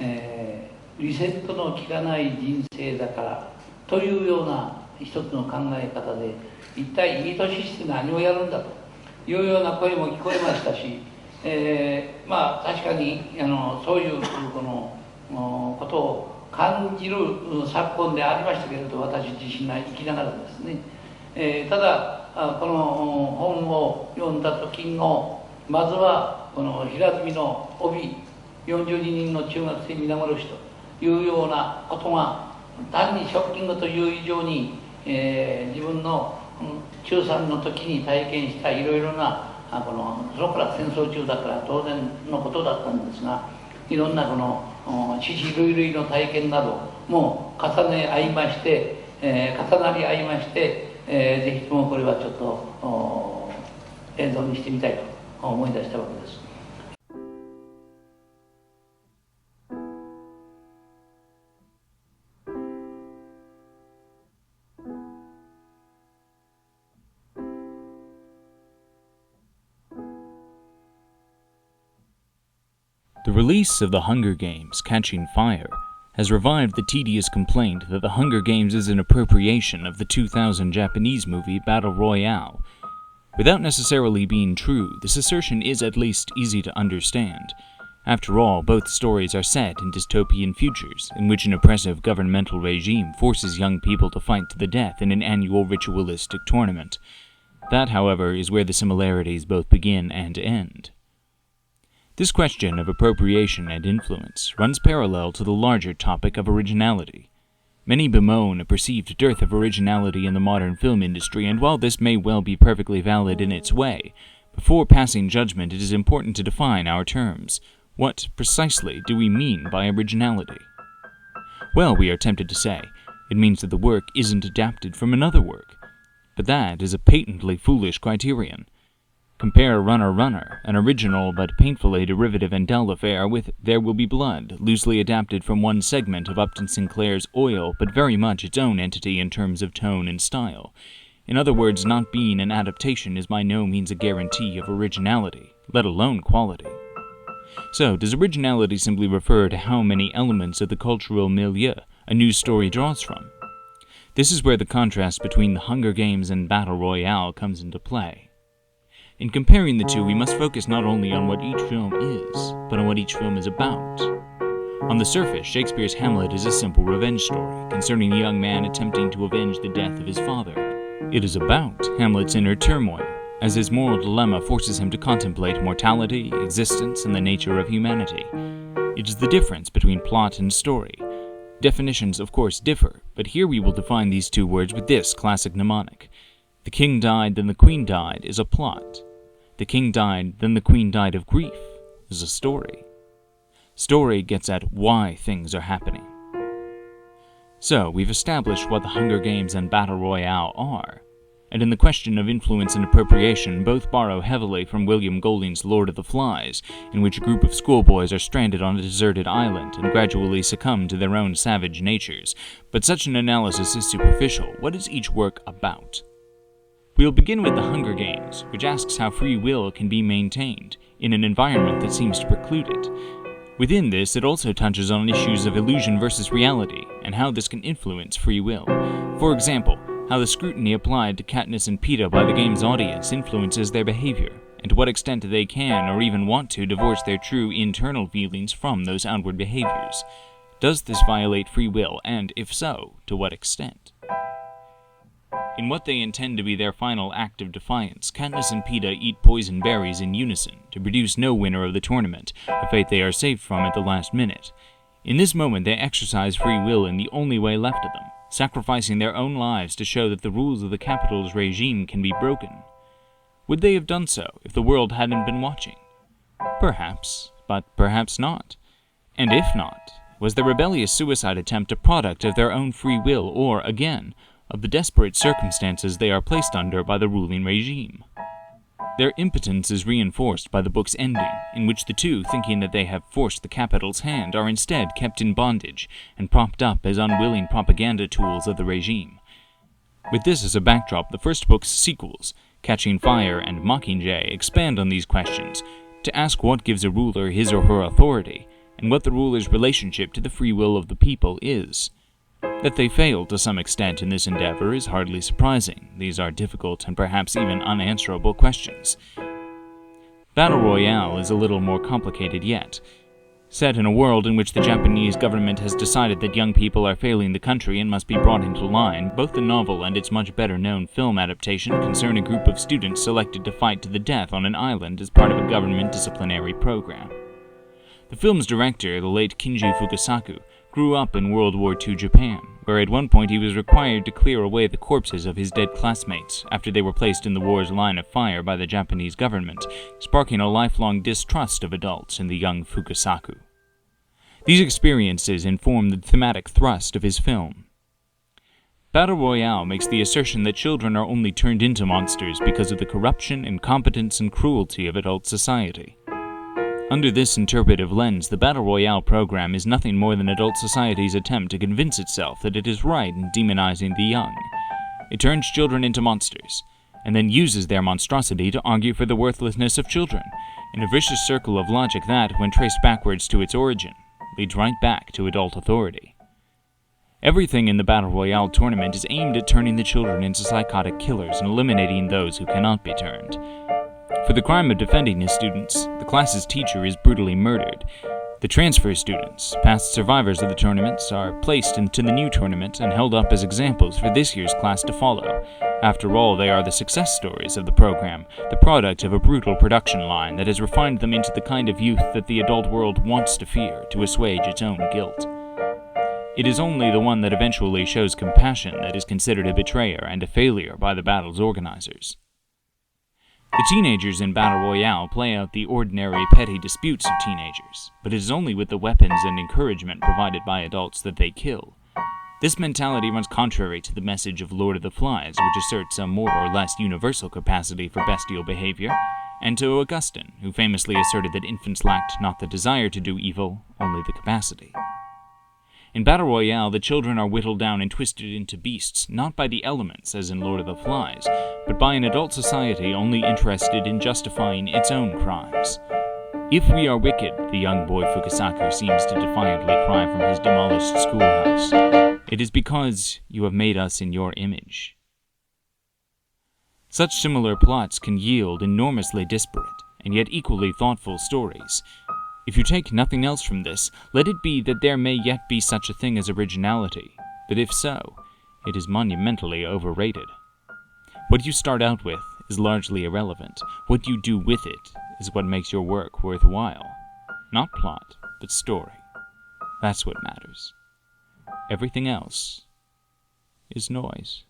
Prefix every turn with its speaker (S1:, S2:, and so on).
S1: リセットの効かない人生だからというような一つの考え方で、一体いい年して何をやるんだというような声も聞こえましたし、確かにそういうことを感じる昨今でありましたけれど、私自身が生きながらですね、ただこの本を読んだ時のまずはこの平積みの帯42人の中学生皆殺しというようなことが単にショッキングという以上に、自分の中3の時に体験したいろいろなそのから戦争中だから当然のことだったんですが、いろんな死死類類の体験なども重ね合いまして、重なり合いまして、ぜひともこれはちょっと映像にしてみたいと思い出したわけです。
S2: The release of The Hunger Games: Catching Fire has revived the tedious complaint that The Hunger Games is an appropriation of the 2000 Japanese movie Battle Royale. Without necessarily being true, this assertion is at least easy to understand. After all, both stories are set in dystopian futures, in which an oppressive governmental regime forces young people to fight to the death in an annual ritualistic tournament. That, however, is where the similarities both begin and end. This question of appropriation and influence runs parallel to the larger topic of originality. Many bemoan a perceived dearth of originality in the modern film industry, and while this may well be perfectly valid in its way, before passing judgment it is important to define our terms. What, precisely, do we mean by originality? Well, we are tempted to say, it means that the work isn't adapted from another work. But that is a patently foolish criterion. Compare Runner Runner, an original but painfully derivative and dull affair, with There Will Be Blood, loosely adapted from one segment of Upton Sinclair's Oil, but very much its own entity in terms of tone and style. In other words, not being an adaptation is by no means a guarantee of originality, let alone quality. So, does originality simply refer to how many elements of the cultural milieu a new story draws from? This is where the contrast between The Hunger Games and Battle Royale comes into play. In comparing the two, we must focus not only on what each film is, but on what each film is about. On the surface, Shakespeare's Hamlet is a simple revenge story concerning a young man attempting to avenge the death of his father. It is about Hamlet's inner turmoil, as his moral dilemma forces him to contemplate mortality, existence, and the nature of humanity. It is the difference between plot and story. Definitions, of course, differ, but here we will define these two words with this classic mnemonic. The king died, then the queen died is a plot. The king died, then the queen died of grief is a story. Story gets at why things are happening. So, we've established what The Hunger Games and Battle Royale are, and in the question of influence and appropriation, both borrow heavily from William Golding's Lord of the Flies, in which a group of schoolboys are stranded on a deserted island and gradually succumb to their own savage natures. But such an analysis is superficial. What is each work about? We'll begin with The Hunger Games, which asks how free will can be maintained in an environment that seems to preclude it. Within this, it also touches on issues of illusion versus reality, and how this can influence free will. For example, how the scrutiny applied to Katniss and Peeta by the game's audience influences their behavior, and to what extent they can or even want to divorce their true internal feelings from those outward behaviors. Does this violate free will, and if so, to what extent? In what they intend to be their final act of defiance, Katniss and Peeta eat poison berries in unison to produce no winner of the tournament, a fate they are saved from at the last minute. In this moment they exercise free will in the only way left to them, sacrificing their own lives to show that the rules of the capital's regime can be broken. Would they have done so if the world hadn't been watching? Perhaps, but perhaps not. And if not, was the rebellious suicide attempt a product of their own free will or, again, of the desperate circumstances they are placed under by the ruling regime? Their impotence is reinforced by the book's ending, in which the two, thinking that they have forced the capital's hand, are instead kept in bondage and propped up as unwilling propaganda tools of the regime. With this as a backdrop, the first book's sequels, Catching Fire and Mockingjay, expand on these questions, to ask what gives a ruler his or her authority, and what the ruler's relationship to the free will of the people is. That they failed to some extent in this endeavor is hardly surprising. These are difficult and perhaps even unanswerable questions. Battle Royale is a little more complicated yet. Set in a world in which the Japanese government has decided that young people are failing the country and must be brought into line, both the novel and its much better-known film adaptation concern a group of students selected to fight to the death on an island as part of a government disciplinary program. The film's director, the late Kinji Fukasaku, grew up in World War II Japan, where at one point he was required to clear away the corpses of his dead classmates after they were placed in the war's line of fire by the Japanese government, sparking a lifelong distrust of adults in the young Fukasaku. These experiences inform the thematic thrust of his film. Battle Royale makes the assertion that children are only turned into monsters because of the corruption, incompetence, and cruelty of adult society. Under this interpretive lens, the Battle Royale program is nothing more than adult society's attempt to convince itself that it is right in demonizing the young. It turns children into monsters, and then uses their monstrosity to argue for the worthlessness of children, in a vicious circle of logic that, when traced backwards to its origin, leads right back to adult authority. Everything in the Battle Royale tournament is aimed at turning the children into psychotic killers and eliminating those who cannot be turned. For the crime of defending his students, the class's teacher is brutally murdered. The transfer students, past survivors of the tournaments, are placed into the new tournament and held up as examples for this year's class to follow. After all, they are the success stories of the program, the product of a brutal production line that has refined them into the kind of youth that the adult world wants to fear to assuage its own guilt. It is only the one that eventually shows compassion that is considered a betrayer and a failure by the battle's organizers. The teenagers in Battle Royale play out the ordinary petty disputes of teenagers, but it is only with the weapons and encouragement provided by adults that they kill. This mentality runs contrary to the message of Lord of the Flies, which asserts a more or less universal capacity for bestial behavior, and to Augustine, who famously asserted that infants lacked not the desire to do evil, only the capacity. In Battle Royale, the children are whittled down and twisted into beasts, not by the elements, as in Lord of the Flies, but by an adult society only interested in justifying its own crimes. If we are wicked, the young boy Fukasaku seems to defiantly cry from his demolished schoolhouse, it is because you have made us in your image. Such similar plots can yield enormously disparate, and yet equally thoughtful stories. If you take nothing else from this, let it be that there may yet be such a thing as originality, but if so, it is monumentally overrated. What you start out with is largely irrelevant. What you do with it is what makes your work worthwhile. Not plot, but story. That's what matters. Everything else is noise.